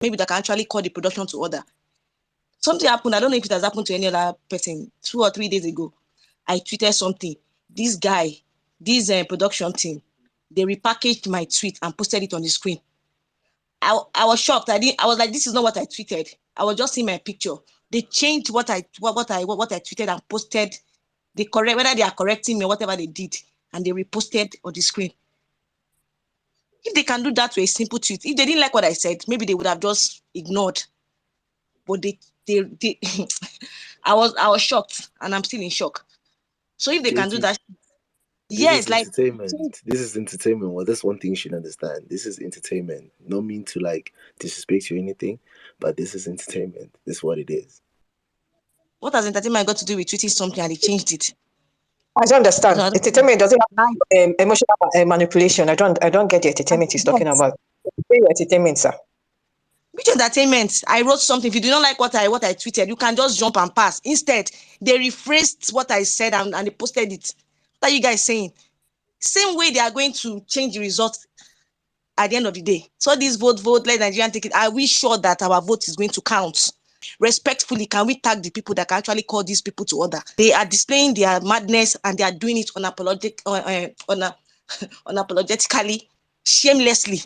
maybe that can actually call the production to order. Something happened. I don't know if it has happened to any other person. 2 or 3 days ago, I tweeted something. This guy, this production team, they repackaged my tweet and posted it on the screen. I was shocked. I was like, this is not what I tweeted. I was just seeing my picture. They changed what I tweeted and posted. They correct whether they are correcting me or whatever they did, and they reposted on the screen. If they can do that to a simple tweet, if they didn't like what I said, maybe they would have just ignored. But they I was shocked, and I'm still in shock. So if they can do that, yes, like entertainment. This is entertainment. Well, that's one thing you should understand. This is entertainment. No mean to like disrespect you or anything, but this is entertainment. This is what it is. What has entertainment got to do with tweeting something and they changed it? I don't understand. No, entertainment doesn't have emotional manipulation. I don't get the entertainment he's talking about. Entertainment, sir. Which entertainment? I wrote something. If you do not like what I tweeted, you can just jump and pass. Instead, they rephrased what I said and they posted it. What are you guys saying? Same way they are going to change the result at the end of the day. So this vote, let Nigerian take it. Are we sure that our vote is going to count? Respectfully, can we tag the people that can actually call these people to order? They are displaying their madness and they are doing it unapologetically, shamelessly,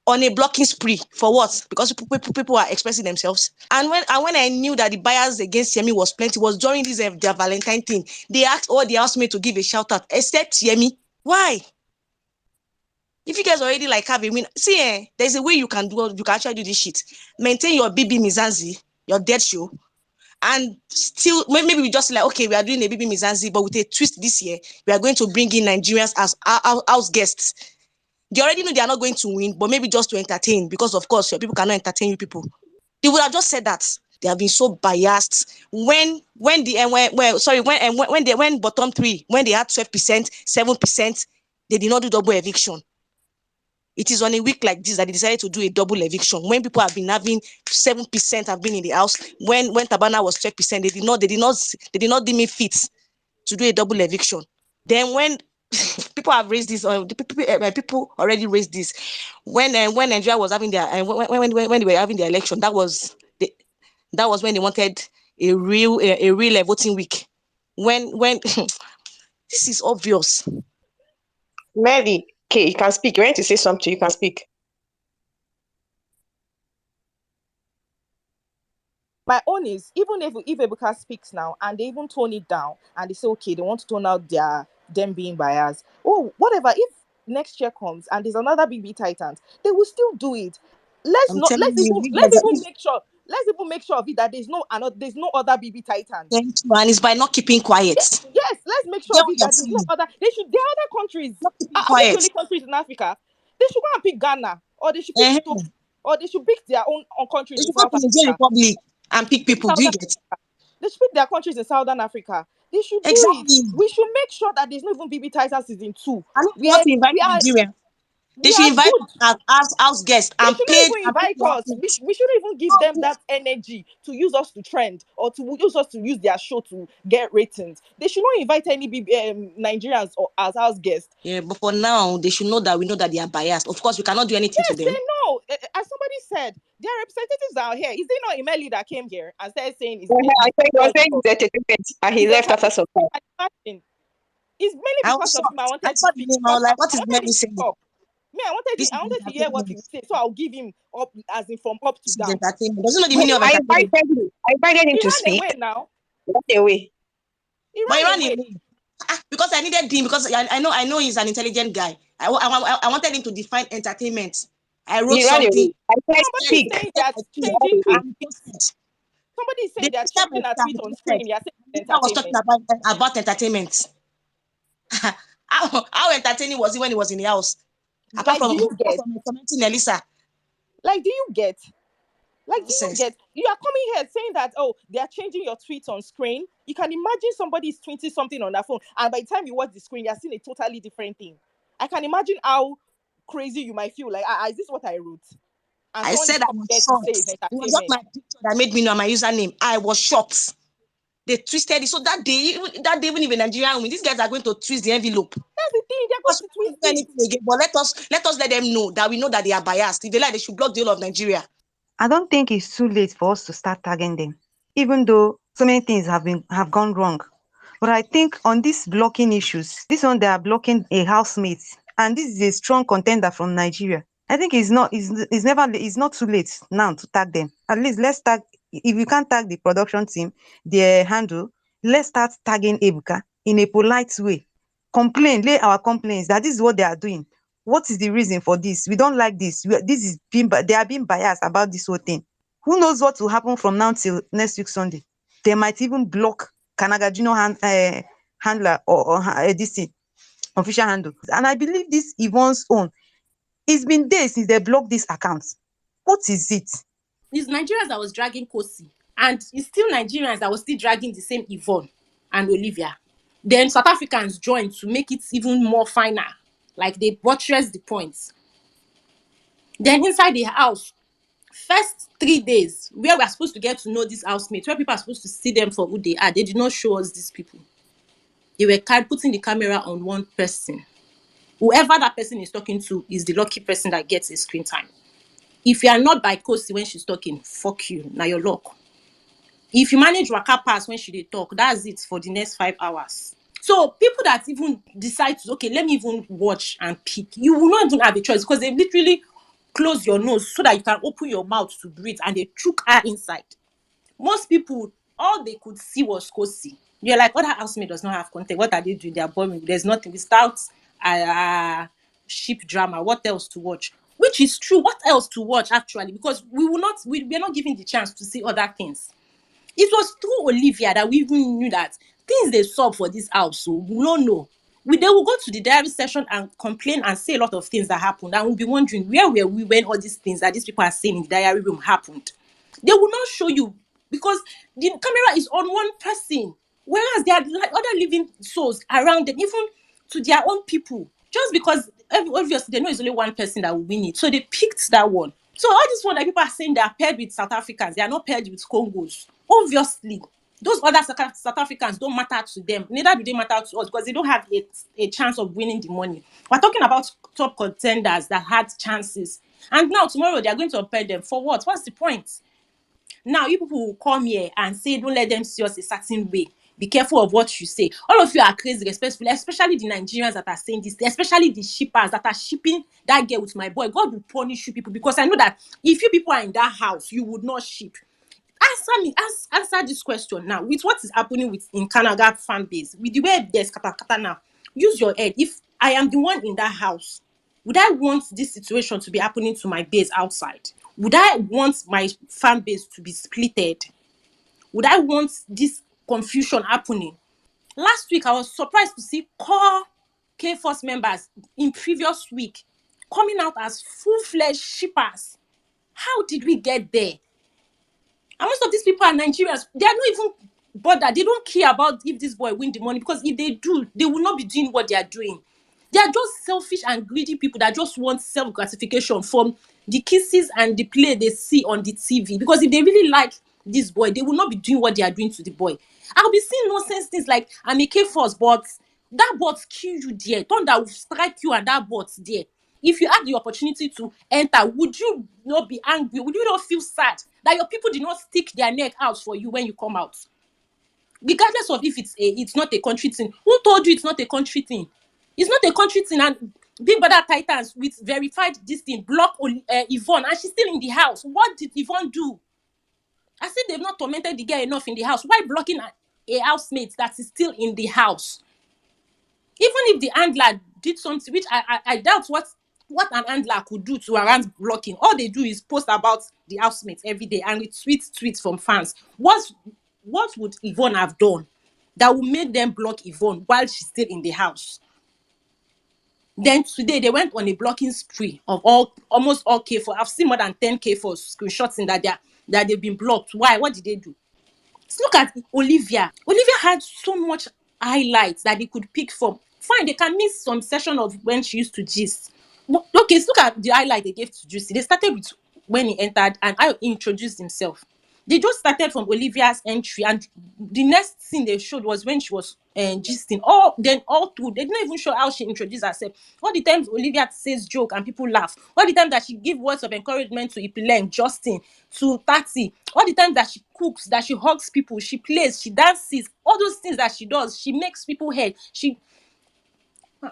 on a blocking spree. For what? Because people are expressing themselves. And when I knew that the bias against Yemi was plenty, was during this their Valentine thing. They asked all the housemates to give a shout out, except Yemi. Why? If you guys already like have a win, see, there's a way you can actually do this shit. Maintain your BB Mizanzi, your dead show, and still maybe we just like, okay, we are doing a BB Mizanzi, but with a twist this year, we are going to bring in Nigerians as house guests. They already know they are not going to win, but maybe just to entertain, because of course your people cannot entertain you people. They would have just said that. They have been so biased. When bottom three, when they had 12%, 7%, they did not do double eviction. It is on a week like this that they decided to do a double eviction. When people have been having 7% have been in the house, when Tabana was 12%, they did not deem it fit to do a double eviction. Then when people have raised this, people already raised this. When Nigeria was having their when they were having their election, that was when they wanted a real voting week. When this is obvious. Mary, okay, you can speak. You want to say something, you can speak. My own is, even if Ebuka speaks now and they even tone it down and they say, okay, they want to tone out them being biased. Oh, whatever. If next year comes and there's another Bbtitans, they will still do it. Let's even make sure of it that there's no other Bbtitans. And it's by not keeping quiet. Yes, let's make sure of it that there's no other. There are other countries. Are we the only countries in Africa? They should go and pick Ghana, or they should pick Ethiopia, or they should pick their own countries in South Africa. Republic and pick people. Do you get it? They should pick their countries in Southern Africa. They should do it. We should make sure that there's no even Bbtitans season 2. We have to invite Nigeria. They should invite us as house guests and pay. Invite us. We shouldn't even give them that energy to use us to trend or to use us to use their show to get ratings. They should not invite any Nigerians or as house guests. Yeah, but for now, they should know that we know that they are biased. Of course, we cannot do anything to them. Yes, they know. As somebody said, their representatives are here. Is it not Imeli that came here and started saying it's entertainment and he left after some time? It's mainly because of him. I wanted to speak. What is Imeli saying? Me, I wanted to hear what he would say, so I'll give him up, as in from up to down. Entertainment. Doesn't know the meaning of entertainment. I invited him to speak. Now. What away? He ran away. Because I needed him, because I know he's an intelligent guy. I wanted him to define entertainment. I wrote something. Somebody saying that somebody saying they're changing a tweet on screen. I was talking about entertainment. How entertaining was he when he was in the house? Apart from commenting Elisa. Like, do you get? You are coming here saying that, oh, they are changing your tweets on screen. You can imagine somebody is tweeting something on their phone, and by the time you watch the screen, you're seeing a totally different thing. I can imagine how crazy you might feel. Like, is this what I wrote? And I said I was shocked. It was not my picture that made me know my username. I was shocked. They twisted it. So that day, even if a Nigerian woman, these guys are going to twist the envelope. That's the thing. They're going to twist anything again. But let us let them know that we know that they are biased. If they like, they should block the whole of Nigeria. I don't think it's too late for us to start tagging them, even though so many things have gone wrong. But I think on these blocking issues, this one they are blocking a housemate, and this is a strong contender from Nigeria. I think it's not too late now to tag them. At least let's tag. If you can't tag the production team, their handle, let's start tagging Ebuka in a polite way. Lay our complaints that this is what they are doing. What is the reason for this? We don't like this. This is they are being biased about this whole thing. Who knows what will happen from now till next week Sunday? They might even block Kanaga Junior handler or this thing, official handle. And I believe this Yvonne's own. It's been days since they blocked this account. What is it? It's Nigerians that was dragging Kosi, and it's still Nigerians that was still dragging the same Yvonne and Olivia. Then South Africans joined to make it even more finer, like they buttressed the points. Then inside the house, first 3 days, where we are supposed to get to know these housemates, where people are supposed to see them for who they are, they did not show us these people. They were putting the camera on one person. Whoever that person is talking to is the lucky person that gets a screen time. If you are not by Kosi when she's talking, fuck you. Now your luck. If you manage waka pass when she dey talk, that's it for the next 5 hours. So people that even decide to, okay, let me even watch and pick, you will not even have a choice because they literally close your nose so that you can open your mouth to breathe and they choke her inside. Most people, all they could see was Kosi. You're like, other housemate does not have content. What are they doing? They are boring. There's nothing. Without ship drama, what else to watch? Which is true. What else to watch actually? Because we are not given the chance to see other things. It was through Olivia that we even knew that things they solve for this house. So we don't know. They will go to the diary session and complain and say a lot of things that happened. And we'll be wondering where were we when all these things that these people are saying in the diary room happened. They will not show you because the camera is on one person, whereas there are like other living souls around them, even to their own people. Just because obviously they know it's only one person that will win it, so they picked that one. So all this one that people are saying they are paired with South Africans, they are not paired with Congos. Obviously, those other South Africans don't matter to them. Neither do they matter to us because they don't have a chance of winning the money. We're talking about top contenders that had chances. And now tomorrow they are going to pair them. For what? What's the point? Now you people will come here and say, don't let them see us a certain way. Be careful of what you say. All of you are crazy, respectfully, especially the Nigerians that are saying this, especially the shippers that are shipping that girl with my boy. God will punish you people because I know that if you people are in that house, you would not ship. Answer this question now. With what is happening in Canada fan base, with the way there's kata now, use your head. If I am the one in that house, would I want this situation to be happening to my base outside? Would I want my fan base to be splitted? Would I want this confusion happening? Last week, I was surprised to see core K-Force members in previous week coming out as full-fledged shippers. How did we get there? And most of these people are Nigerians. They are not even bothered. They don't care about if this boy win the money because if they do, they will not be doing what they are doing. They are just selfish and greedy people that just want self-gratification from the kisses and the play they see on the TV. Because if they really like this boy, they will not be doing what they are doing to the boy. I'll be seeing nonsense things like, I'm a K-Force, but that bot kill you there. Thunder will strike you and that bot there. If you had the opportunity to enter, would you not be angry? Would you not feel sad that your people did not stick their neck out for you when you come out? Regardless of if it's not a country thing. Who told you it's not a country thing? It's not a country thing. And Big Brother Titans with verified this thing block Yvonne and she's still in the house. What did Yvonne do? I said they've not tormented the girl enough in the house. Why blocking a housemate that is still in the house? Even if the handler did something, which I doubt what an handler could do to warrant blocking. All they do is post about the housemates every day and retweet tweets from fans. What would Yvonne have done that would make them block Yvonne while she's still in the house? Then today they went on a blocking spree of almost all K4. I've seen more than 10 K4 screenshots in that they've been blocked. Why? What did they do? Let's look at Olivia. Olivia had so much highlights that they could pick from. Fine, they can miss some session of when she used to gist. Okay, let's look at the highlight they gave to Juicy. They started with when he entered and I introduced himself. They just started from Olivia's entry and the next thing they showed was when she was gisting. All through, they didn't even show how she introduced herself. All the times Olivia says joke and people laugh. All the time that she give words of encouragement to Ipileng, Justin, to Tati. All the time that she cooks, that she hugs people, she plays, she dances. All those things that she does, she makes people head.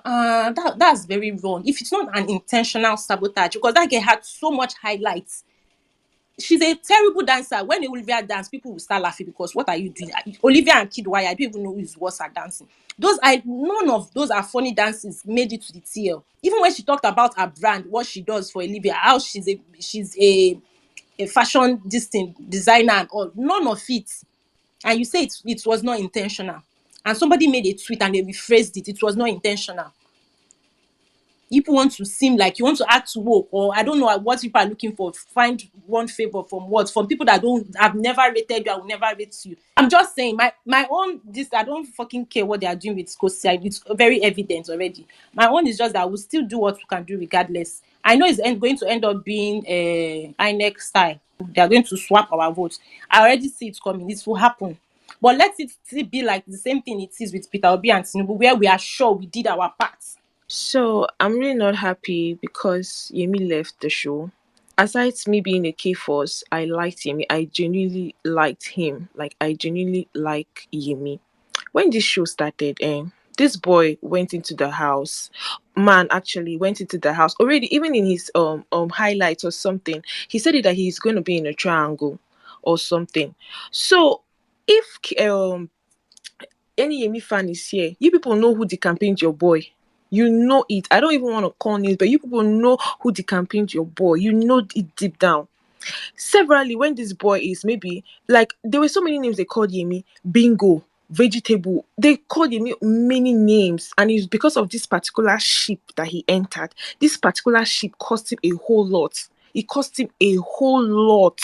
That's very wrong. If it's not an intentional sabotage, because that girl had so much highlights. She's a terrible dancer. When Olivia dance, people will start laughing because what are you doing? Olivia and Kid Wire, I don't even know who's worse at dancing. None of those are funny dances made it to the TL. Even when she talked about her brand, what she does for Olivia, how she's a fashion designer and all, none of it. And you say it was not intentional. And somebody made a tweet and they rephrased it. It was not intentional. People want to seem like you want to act woke, or I don't know what people are looking for. Find one favor from what? From people that I've never rated you, I will never rate you. I'm just saying my own I don't fucking care what they are doing with Scotia. It's very evident already. My own is just that we'll still do what we can do regardless. I know it's going to end up being INEC style. They are going to swap our votes. I already see it coming. This will happen. But let it still be like the same thing it is with Peter Obi and Tinubu, where we are sure we did our part. So I'm really not happy because Yemi left the show. Aside me being a K-Force, I liked Yemi. I genuinely liked him. Like, I genuinely like Yemi. When this show started, this boy went into the house. Man actually went into the house already. Even in his highlights or something, he said it that he's going to be in a triangle or something. So if any Yemi fan is here, you people know who decampaigned your boy. You know it. I don't even want to call names, but you people know who decampaigned your boy. You know it deep down. Severally, when this boy is maybe, like, there were so many names they called Yemi. Bingo, vegetable. They called Yemi many names. And it's because of this particular ship that he entered. This particular ship cost him a whole lot. It cost him a whole lot.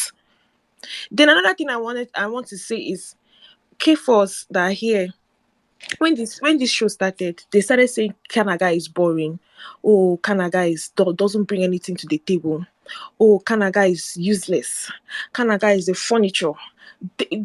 Then another thing I want to say is K-Force that are here. When this show started, they started saying Kanaga is boring. Oh, Kanaga doesn't bring anything to the table. Oh, Kanaga is useless. Kanaga is the furniture.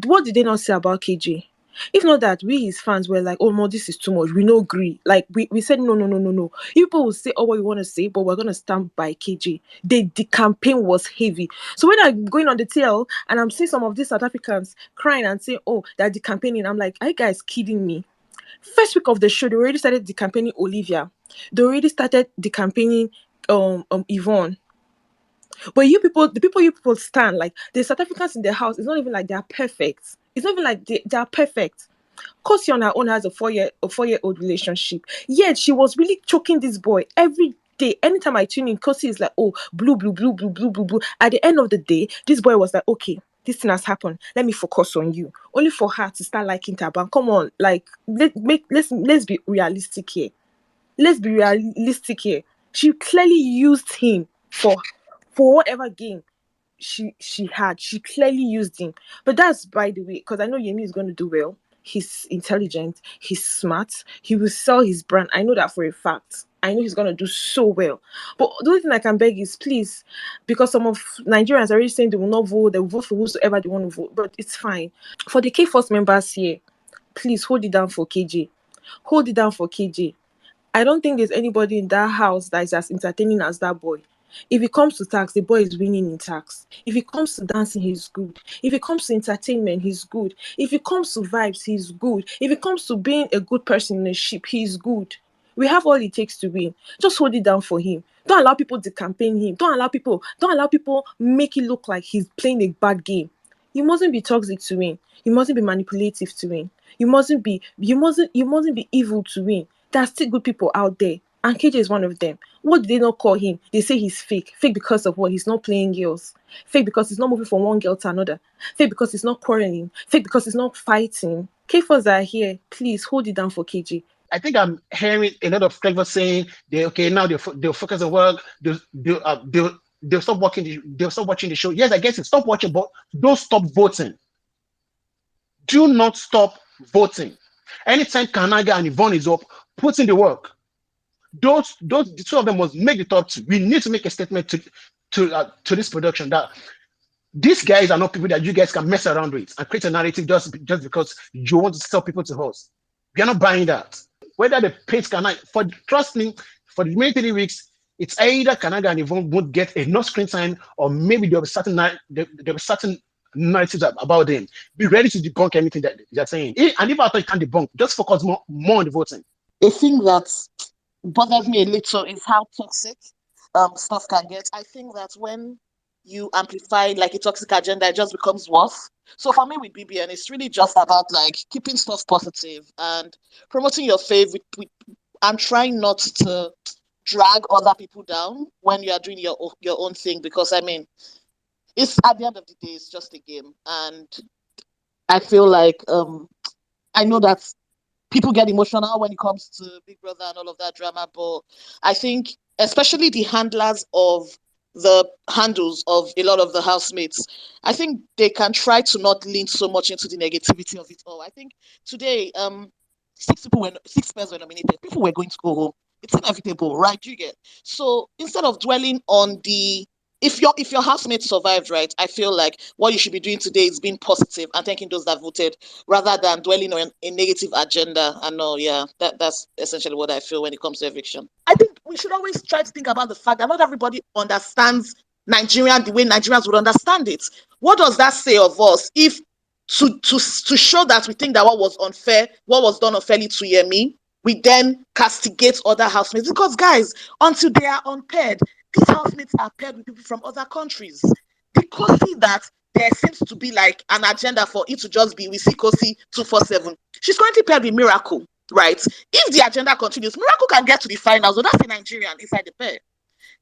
What did they not say about KJ? If not that, we his fans were like, oh no, this is too much. We no agree. Like we said no. People will say all what you want to say, but we're gonna stand by KJ. The campaign was heavy. So when I'm going on the TL and I'm seeing some of these South Africans crying and saying, oh, they're decampaigning, I'm like, are you guys kidding me? First week of the show, they already started decampaigning Olivia. They already started decampaigning Yvonne. But the people you people stand, like the South Africans in the house, it's not even like they are perfect. It's not even like they are perfect. Kosi on her own has a 4-year-old relationship. Yet she was really choking this boy every day. Anytime I tune in, Kosi is like, oh, blue. At the end of the day, this boy was like, okay, this thing has happened. Let me focus on you. Only for her to start liking Taban. Come on, like let's be realistic here. Let's be realistic here. She clearly used him for whatever game she had. She clearly used him. But that's by the way, because I know Yemi is going to do well. He's intelligent. He's smart. He will sell his brand. I know that for a fact. I know he's going to do so well. But the only thing I can beg is please, because some of Nigerians are already saying they will not vote. They will vote for whosoever they want to vote. But it's fine. For the K-Force members here, please hold it down for KJ. Hold it down for KJ. I don't think there's anybody in that house that is as entertaining as that boy. If it comes to tax, the boy is winning in tax. If it comes to dancing, he's good. If it comes to entertainment, he's good. If it comes to vibes, he's good. If it comes to being a good person in a ship, he's good. We have all it takes to win. Just hold it down for him. Don't allow people to campaign him. Don't allow people make it look like he's playing a bad game. You mustn't be toxic to win. You mustn't be manipulative to win. You mustn't be evil to win. There are still good people out there. And KJ is one of them. What did they not call him? They say he's fake. Fake because of what? He's not playing girls. Fake because he's not moving from one girl to another. Fake because he's not quarreling. Fake because he's not fighting. K-Force are here. Please hold it down for KJ. I think I'm hearing a lot of clever saying now they'll focus on work. They'll stop watching. They'll stop watching the show. Yes, I guess it's stop watching, but don't stop voting. Do not stop voting. Anytime Kanaga and Yvonne is up, put in the work. The two of them must make the top two. We need to make a statement to this production that these guys are not people that you guys can mess around with and create a narrative just because you want to sell people to us. We are not buying that. Whether the paint cannot, trust me, for the remaining 3 weeks, it's either Kanaga and Yvonne won't get enough screen time, or maybe there'll be certain narratives about them. Be ready to debunk anything that they're saying. And if I thought you can't debunk, just focus more on the voting. A thing that bothers me a little is how toxic stuff can get. I think that when you amplify like a toxic agenda, it just becomes worse. So for me with BBN, it's really just about like keeping stuff positive and promoting your faith and trying not to drag other people down when you are doing your own thing. Because I mean, it's at the end of the day, it's just a game, and I feel like I know that people get emotional when it comes to Big Brother and all of that drama, but I think especially the handlers of the handles of a lot of the housemates, I think they can try to not lean so much into the negativity of it all. I think today, six pairs were nominated. People were going to go home. It's inevitable, right? You get so instead of dwelling on the if your housemate survived, right, I feel like what you should be doing today is being positive and thanking those that voted rather than dwelling on a negative agenda. And no, yeah, that's essentially what I feel when it comes to eviction. I think we should always try to think about the fact that not everybody understands Nigerian the way Nigerians would understand it. What does that say of us if to show that we think that what was unfair, what was done unfairly to Yemi, we then castigate other housemates? Because guys, until they are unpaired, these housemates are paired with people from other countries. The Kosi that there seems to be like an agenda for it to just be we see Kosi 247. She's currently paired with Miracle, right? If the agenda continues, Miracle can get to the finals. So that's a Nigerian inside the pair.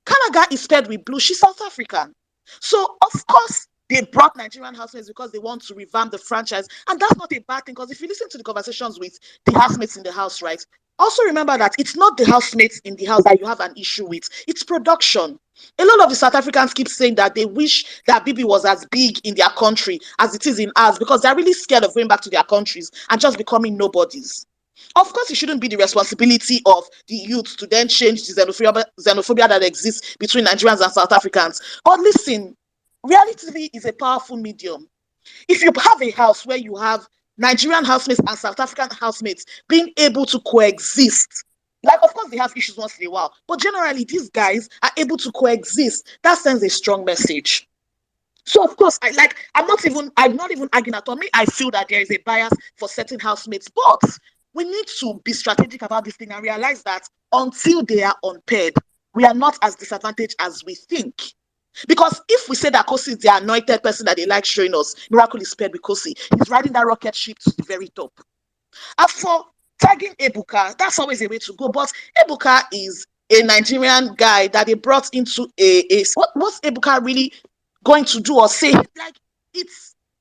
Kanaga is paired with Blue. She's South African. So of course they brought Nigerian housemates because they want to revamp the franchise, and that's not a bad thing. Because if you listen to the conversations with the housemates in the house, right? Also remember that it's not the housemates in the house that you have an issue with, it's production. A lot of the South Africans keep saying that they wish that BB was as big in their country as it is in ours because they're really scared of going back to their countries and just becoming nobodies. Of course, it shouldn't be the responsibility of the youth to then change the xenophobia that exists between Nigerians and South Africans. But listen, reality TV is a powerful medium. If you have a house where you have Nigerian housemates and South African housemates being able to coexist, like of course they have issues once in a while, but generally these guys are able to coexist. That sends a strong message. So of course, I'm not even arguing at all. Me, I feel that there is a bias for certain housemates, but we need to be strategic about this thing and realize that until they are unpaired, we are not as disadvantaged as we think. Because if we say that Kosi is the anointed person that they like showing us, Miracle is paired with Kosi. He's riding that rocket ship to the very top. As for tagging Ebuka, that's always a way to go. But Ebuka is a Nigerian guy that they brought into what's Ebuka really going to do or say? Like,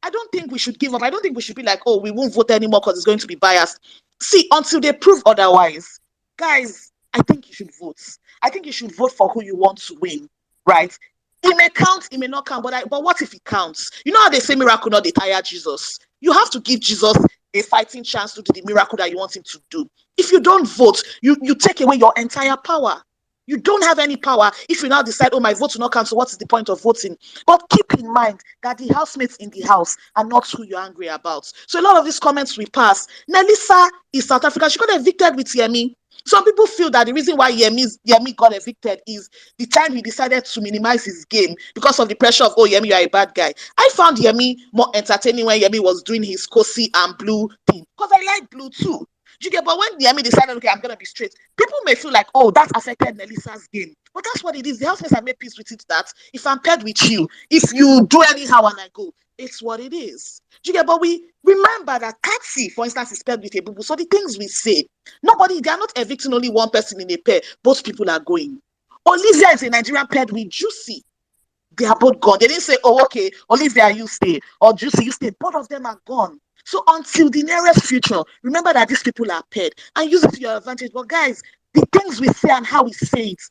I don't think we should give up. I don't think we should be like, oh, we won't vote anymore because it's going to be biased. See, until they prove otherwise, guys, I think you should vote. I think you should vote for who you want to win, right? It may count, it may not count, but what if it counts? You know how they say miracle not they tire Jesus? You have to give Jesus a fighting chance to do the miracle that you want him to do. If you don't vote, you take away your entire power. You don't have any power if you now decide, oh, my vote will not count, so what is the point of voting? But keep in mind that the housemates in the house are not who you're angry about. So a lot of these comments we pass. Nelisa is South Africa. She got evicted with Yemi. Some people feel that the reason why Yemi got evicted is the time he decided to minimize his game because of the pressure of, oh, Yemi, you're a bad guy. I found Yemi more entertaining when Yemi was doing his Kosi and Blue thing because I like Blue too. You get, but when Yemi decided, okay, I'm gonna be straight, people may feel like, oh, that affected Nelisa's game. But that's what it is. The housemates have made peace with it that if I'm paired with you, if you do anyhow and I go, it's what it is. You get, but we remember that Taxi, for instance, is paired with a boo. So the things we say, they are not evicting only one person in a pair. Both people are going. Olivia is a Nigerian paired with Juicy. They are both gone. They didn't say, oh, okay, Olivia, you stay, or Juicy, you stay. Both of them are gone. So until the nearest future, remember that these people are paired and use it to your advantage. But guys, the things we say and how we say it,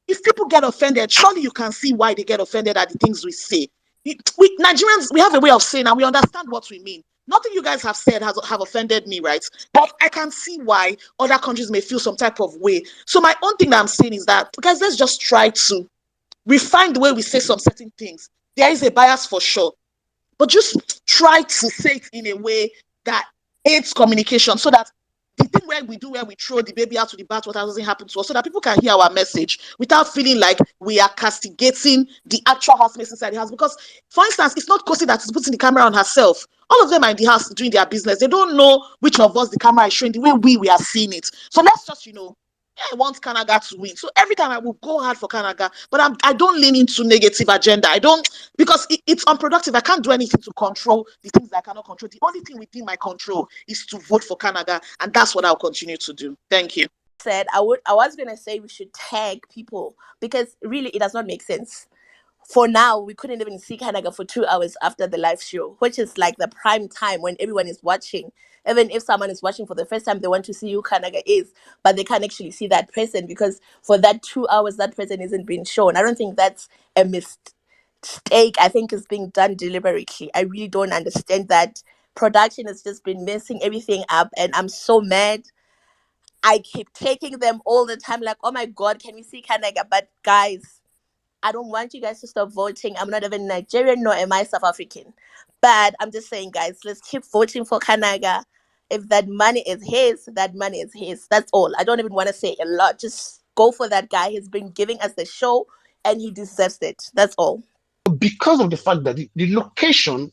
if people get offended, surely you can see why they get offended at the things we say. We Nigerians, we have a way of saying and we understand what we mean. Nothing you guys have said have offended me, right? But I can see why other countries may feel some type of way. So my own thing that I'm saying is that, guys, let's just try to refine the way we say some certain things. There is a bias for sure. But just try to say it in a way that aids communication so that the thing where we throw the baby out to the bathwater doesn't happen to us, so that people can hear our message without feeling like we are castigating the actual housemates inside the house. Because, for instance, it's not Kosi that is putting the camera on herself. All of them are in the house doing their business. They don't know which of us the camera is showing the way we are seeing it. So let's just, I want Canada to win. So every time I will go hard for Canada, but I don't lean into negative agenda. I don't, because it's unproductive. I can't do anything to control the things that I cannot control. The only thing within my control is to vote for Canada, and that's what I'll continue to do. Thank you. I was gonna say we should tag people, because really it does not make sense. For now, we couldn't even see Kanaga for 2 hours after the live show, which is like the prime time when everyone is watching. Even if someone is watching for the first time, they want to see who Kanaga is, but they can't actually see that person, because for that 2 hours, that person isn't being shown. I don't think that's a mistake. I think it's being done deliberately. I really don't understand that. Production has just been messing everything up, and I'm so mad. I keep taking them all the time, like, oh my God, can we see Kanaga? But guys, I don't want you guys to stop voting. I'm not even Nigerian, nor am I South African. But I'm just saying, guys, let's keep voting for Kanaga. If that money is his, that money is his. That's all. I don't even want to say a lot. Just go for that guy. He's been giving us the show, and he deserves it. That's all. Because of the fact that the location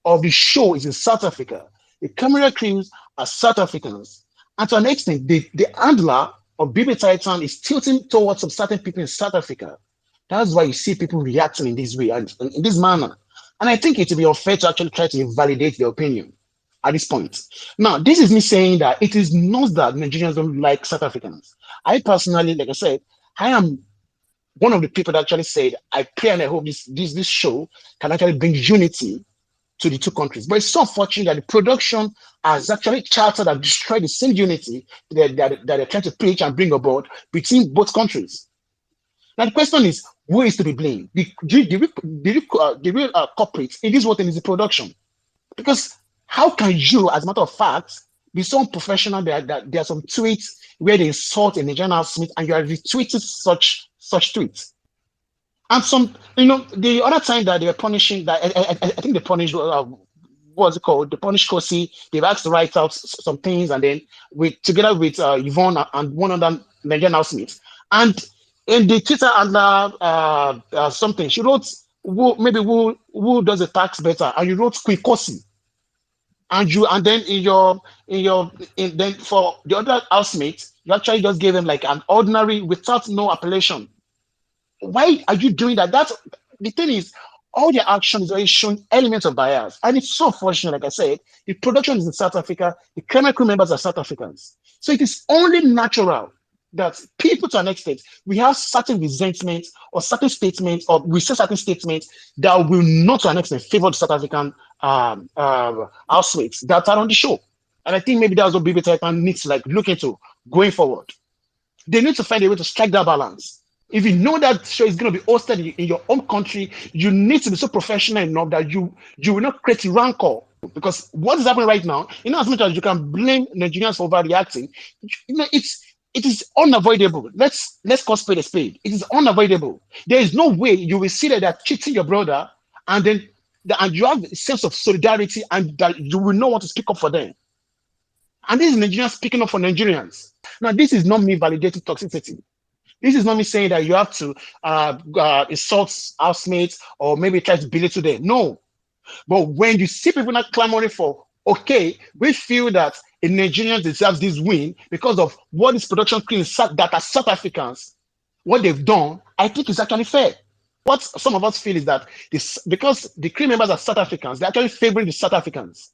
of the show is in South Africa, the camera crews are South Africans. And to an extent, the handler of Bbtitans is tilting towards some certain people in South Africa. That's why you see people reacting in this way and in this manner. And I think it would be unfair to actually try to invalidate their opinion at this point. Now, this is me saying that it is not that Nigerians don't like South Africans. I personally, like I said, I am one of the people that actually said, I pray and I hope this show can actually bring unity to the two countries. But it's so unfortunate that the production has actually chartered and destroyed the same unity that they're trying to preach and bring about between both countries. Now the question is, who is to be blamed? The real culprit in this whole thing is the production. Because how can you, as a matter of fact, be so unprofessional that there are some tweets where they insult a Nigerian housemate and you are retweeting such tweets? And the other time that they were punishing, that I think they punished, what's it called? They punished Kosi. They've asked to write out some things, and then together with Yvonne and one other Nigerian housemate. And in the Twitter and something, she wrote, who does the tax better? And you wrote Quick Kosi. And then then for the other housemate, you actually just gave him like an ordinary without no appellation. Why are you doing that? That's the thing is, all your action is always showing elements of bias. And it's so fortunate, like I said, the production is in South Africa, the camera crew members are South Africans. So it is only natural that people, to an extent, we have certain resentment or certain statements, or we say certain statements that will not, to an extent, favor the South African housemates that are on the show. And I think maybe that's what Bbtitans needs to look into going forward. They need to find a way to strike that balance. If you know that show is going to be hosted in your own country, you need to be so professional enough that you will not create rancor. Because what is happening right now, as much as you can blame Nigerians for overreacting, it is unavoidable. Let's call spade a spade. It is unavoidable. There is no way you will see that they're cheating your brother, and you have a sense of solidarity, and that you will not want to speak up for them. And this is Nigerians speaking up for Nigerians. Now, this is not me validating toxicity. This is not me saying that you have to insult housemates or maybe try to belittle them. No. But when you see people not clamoring for, okay, we feel that a Nigerian deserves this win because of what this production crew that are South Africans, what they've done, I think it's actually fair. What some of us feel is that because the crew members are South Africans, they're actually favoring the South Africans.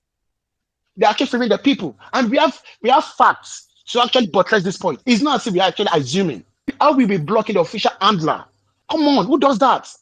They're actually favoring the people. And we have facts to actually buttress this point. It's not as if we're actually assuming. How will we be blocking the official handler? Come on, who does that?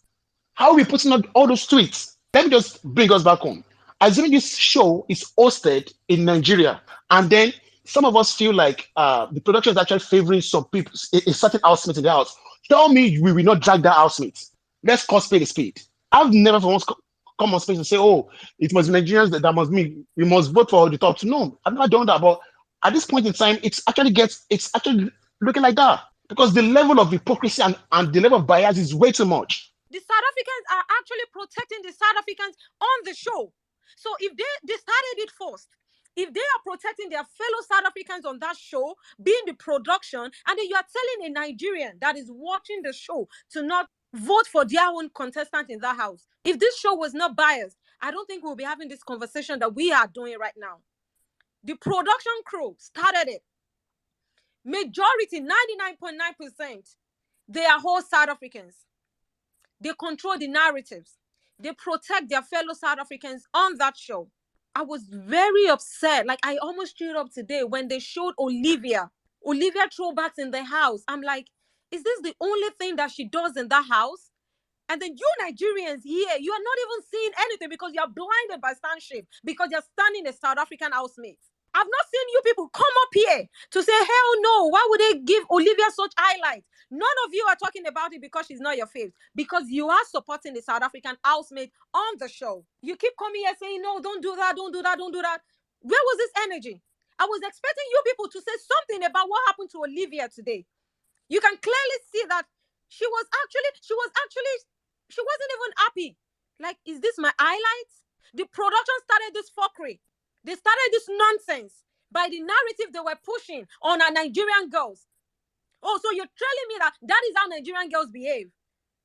How are we putting out all those tweets? Let me just bring us back home. Assuming this show is hosted in Nigeria, and then some of us feel like the production is actually favoring some people, a certain housemate in the house. Tell me we will not drag that housemate. Let's call spade a spade. I've never for once come on space and say, oh, it must be Nigerians that must mean we must vote for the top two. No, I've never done that. But at this point in time, it's actually looking like that. Because the level of hypocrisy and the level of bias is way too much. The South Africans are actually protecting the South Africans on the show. So if they started it first, If they are protecting their fellow South Africans on that show, being the production, and then you are telling a Nigerian that is watching the show to not vote for their own contestant in that house. If this show was not biased, I don't think we'll be having this conversation that we are doing right now. The production crew started it. Majority, 99.9%, they are whole South Africans. They control the narratives. They protect their fellow South Africans on that show. I was very upset. Like, I almost chewed up today when they showed Olivia throwbacks in the house. I'm like, is this the only thing that she does in that house? And then you Nigerians here, you are not even seeing anything because you're blinded by stanship, because you're standing a South African housemate. I've not seen you people come up here to say, hell no, why would they give Olivia such highlights? None of you are talking about it because she's not your fave, because you are supporting the South African housemate on the show. You keep coming here saying, no, don't do that, don't do that, don't do that. Where was this energy? I was expecting you people to say something about what happened to Olivia today. You can clearly see that she wasn't even happy. Like, is this my highlights? The production started this fuckery. They started this nonsense by the narrative they were pushing on our Nigerian girls. Oh, so you're telling me that is how Nigerian girls behave?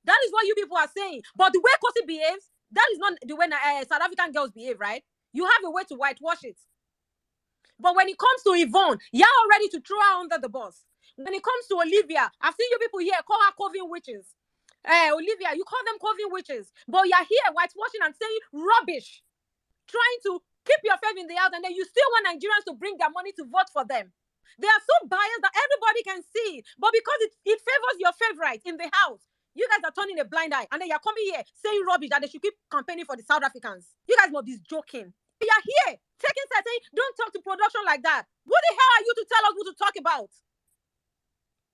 That is what you people are saying. But the way Kosi behaves, that is not the way South African girls behave, right? You have a way to whitewash it. But when it comes to Yvonne, you're all ready to throw her under the bus. When it comes to Olivia, I've seen you people here call her coven witches. Olivia, you call them coven witches. But you're here whitewashing and saying rubbish. Trying to keep your faith in the house, and then you still want Nigerians to bring their money to vote for them. They are so biased that everybody can see it. But because it favors your favorite in the house, you guys are turning a blind eye. And then you're coming here saying rubbish that they should keep campaigning for the South Africans. You guys must be joking. You're here taking sides saying, don't talk to production like that. What the hell are you to tell us who to talk about?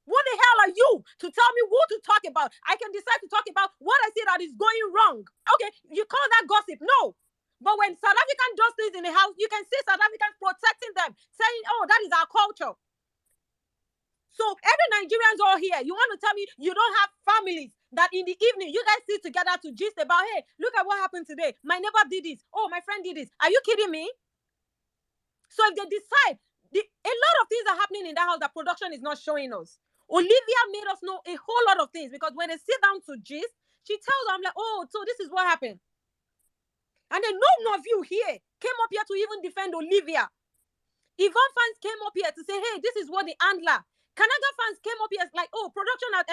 What the hell are you to tell me who to talk about? I can decide to talk about what I see that is going wrong. Okay, you call that gossip? No. But when South African does things in the house, you can see South Africans protecting them, saying, oh, that is our culture. So every Nigerians all here, you want to tell me you don't have families that in the evening, you guys sit together to gist about, hey, look at what happened today. My neighbor did this. Oh, my friend did this. Are you kidding me? So if they decide, a lot of things are happening in that house that production is not showing us. Olivia made us know a whole lot of things, because when they sit down to gist, she tells them, like, oh, so this is what happened. And then none of you here came up here to even defend Olivia. Yvonne fans came up here to say, hey, this is what the handler. Canada fans came up here like, oh, production at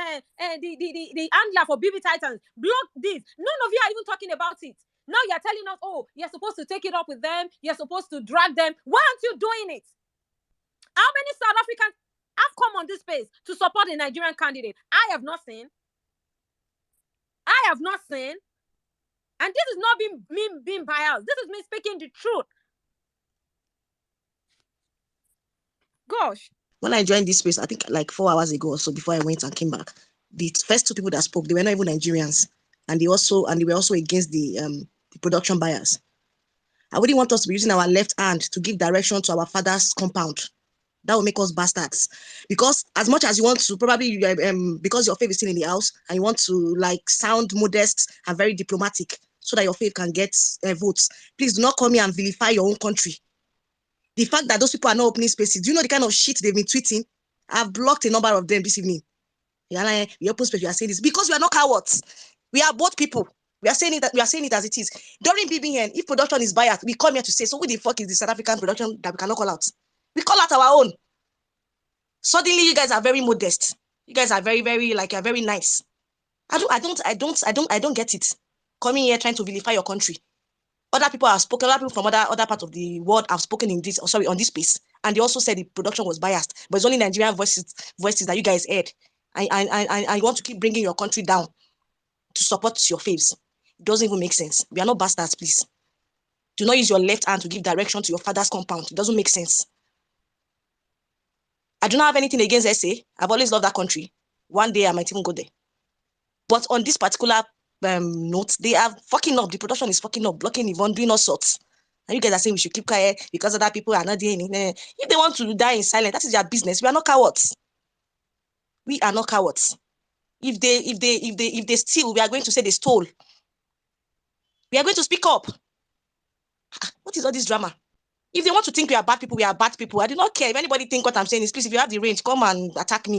the handler for Bbtitans blocked this. None of you are even talking about it. Now you're telling us, oh, you're supposed to take it up with them. You're supposed to drag them. Why aren't you doing it? How many South Africans have come on this space to support a Nigerian candidate? I have not seen. And this is not me being biased. This is me speaking the truth. Gosh. When I joined this space, I think like 4 hours ago or so, before I went and came back, the first two people that spoke, they were not even Nigerians. And they were also against the production buyers. I wouldn't want us to be using our left hand to give direction to our father's compound. That will make us bastards. Because as much as you want to, probably because your faith is still in the house, and you want to like sound modest and very diplomatic, so that your faith can get votes. Please do not come here and vilify your own country. The fact that those people are not opening spaces, do you know the kind of shit they've been tweeting? I've blocked a number of them this evening. You open space, you are saying this because we are not cowards. We are both people. We are saying it as it is. During BBN, if production is biased, we come here to say, so who the fuck is the South African production that we cannot call out? We call out our own. Suddenly, you guys are very modest. You guys are very, very you're very nice. I don't get it. Coming here trying to vilify your country. Other people have spoken, other people from other parts of the world have spoken on this space, and they also said the production was biased. But it's only Nigerian voices that you guys heard. And you want to keep bringing your country down to support your faves. It doesn't even make sense. We are not bastards, please. Do not use your left hand to give direction to your father's compound. It doesn't make sense. I do not have anything against SA. I've always loved that country. One day I might even go there. But on this particular note, they are fucking up. The production is fucking up, blocking Yvonne, doing all sorts. And you guys are saying we should keep quiet because other people are not doing it. If they want to die in silence, that is their business. We are not cowards. We are not cowards. If they steal, we are going to say they stole. We are going to speak up. What is all this drama? If they want to think we are bad people, we are bad people. I do not care. If anybody think what I'm saying is, please, if you have the range, come and attack me.